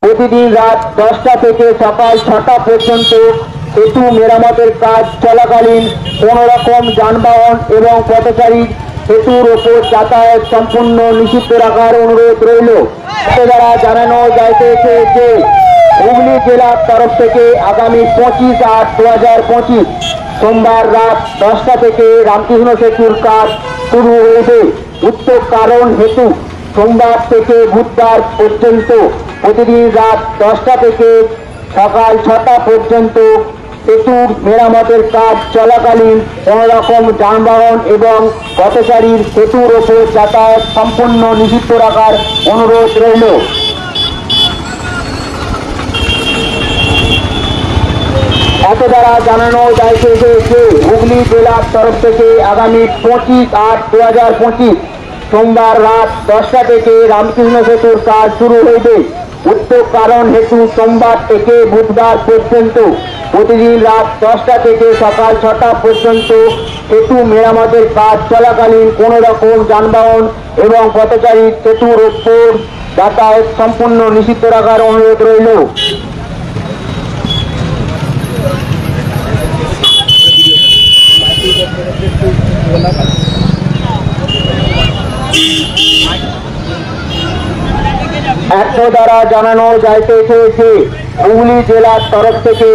প্রতিদিন রাত 10টা থেকে সকাল 6টা পর্যন্ত সেতু মেরামতের কাজ চলাকালীন কোনো রকম যানবাহন এবং পথচারী সেতুর ওপর যাতায়াত সম্পূর্ণ নিষিদ্ধ রাখার অনুরোধ রইল। এতে দ্বারা জানানো যাইতেছে যে হুগলি জেলার তরফ থেকে আগামী 25/8/2025 সোমবার রাত 10টা থেকে রামকৃষ্ণ সেতুর কাজ শুরু হয়েছে। উক্ত কারণ হেতু সোমবার থেকে বুধবার পর্যন্ত প্রতিদিন রাত 10টা থেকে সকাল 6টা পর্যন্ত সেতুর মেরামতের কাজ চলাকালীন কোনো রকম যানবাহন এবং পথচারীর সেতুর ওপর যাতায়াত সম্পূর্ণ নিষিদ্ধ রাখার অনুরোধ রইল। এত দ্বারা জানানো যাইতেছে যে হুগলি জেলার তরফ থেকে আগামী 25/8/2025 সোমবার রাত 10টা থেকে রামকৃষ্ণ সেতুর কাজ শুরু হইবে। উক্ত কারণ হেতু সোমবার থেকে বুধবার পর্যন্ত প্রতিদিন রাত 10টা থেকে সকাল 6টা পর্যন্ত সেতু মেরামতের কাজ চলাকালীন কোনো রকম যানবাহন এবং পথচারী সেতুর ওপর যাতায়াত সম্পূর্ণ নিষিদ্ধ রাখার অনুরোধ রইল। এত দ্বারা জানানো যাইতেছে যে হুগলি জেলার তরফ থেকে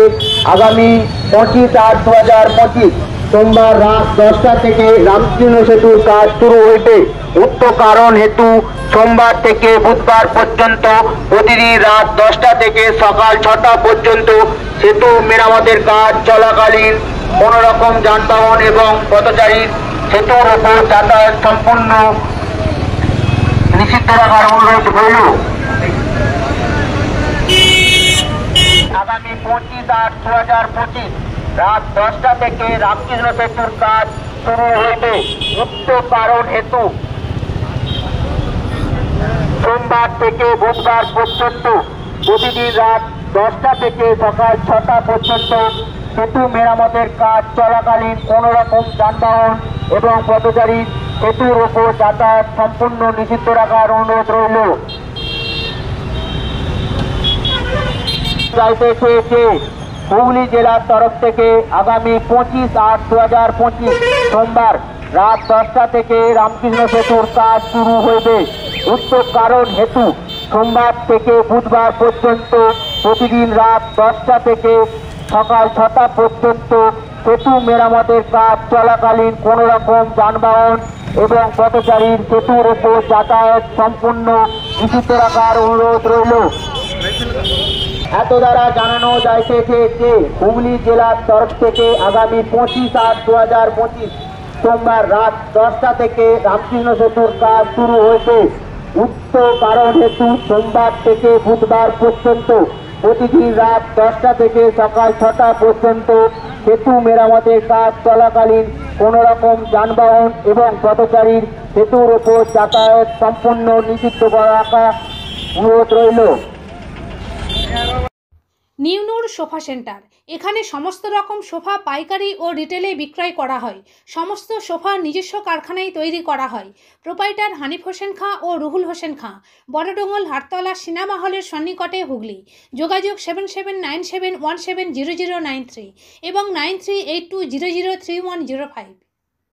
আগামী 25/8/2025 সোমবার রাত 10টা থেকে রামকৃষ্ণ সেতুর কাজ শুরু হইবে। উক্ত কারণ হেতু সোমবার থেকে বুধবার পর্যন্ত প্রতিদিন রাত 10টা থেকে সকাল 6টা পর্যন্ত সেতু মেরামতের কাজ চলাকালীন কোনো রকম যানবাহন এবং পথচারীর সেতুর ওপর যাতায়াত সম্পূর্ণ নিষিদ্ধ রাখার অনুরোধ রইল। আগামী 25/8/2025 রাত 10টা থেকে রামকৃষ্ণ সেতুর কাজ শুরু হইবে। উক্ত কারণ হেতু সোমবার থেকে বুধবার পর্যন্ত প্রতিদিন রাত 10টা থেকে সকাল 6টা পর্যন্ত সেতু মেরামতের কাজ চলাকালীন কোনো রকম যানবাহন এবং পথচারী সেতুর ওপর যাতায়াত সম্পূর্ণ নিষিদ্ধ রাখার অনুরোধ রইল। যাইতেছে যে হুগলি জেলার তরফ থেকে আগামী 25/8/2025 সোমবার রাত 10টা থেকে রামকৃষ্ণ সেতুর কাজ শুরু হইবে। উক্ত কারণ হেতু সোমবার থেকে বুধবার পর্যন্ত প্রতিদিন রাত 10টা থেকে সকাল 6টা পর্যন্ত সেতু মেরামতের কাজ চলাকালীন কোনো রকম যানবাহন এবং পথচারীর সেতুর ওপর যাতায়াত সম্পূর্ণ নিষিদ্ধ রাখার অনুরোধ রইল। এত দ্বারা জানানো যাইতেছে যে হুগলি জেলার তরফ থেকে আগামী 25/8/2025 সোমবার রাত 10টা থেকে রামকৃষ্ণ সেতুর কাজ শুরু হয়েছে। উক্ত কারণ হেতু সোমবার থেকে বুধবার পর্যন্ত প্রতিদিন রাত 10টা থেকে সকাল 6টা পর্যন্ত সেতু মেরামতের কাজ চলাকালীন কোনো রকম যানবাহন এবং পথচারীর সেতুর ওপর যাতায়াত সম্পূর্ণ নিষিদ্ধ রাখা অনুরোধ রইল। নিউ নূর সোফা সেন্টার, এখানে সমস্ত রকম সোফা পাইকারি ও রিটেলে বিক্রয় করা হয়। সমস্ত সোফা নিজস্ব কারখানায় তৈরি করা হয়। প্রোপাইটার হানিফ হোসেন খাঁ ও রুহুল হোসেন খাঁ, বড়ডোঙ্গল হাটতলা সিনেমা হলের সন্নিকটে হুগলি। যোগাযোগ 7797170093 এবং 9382003105।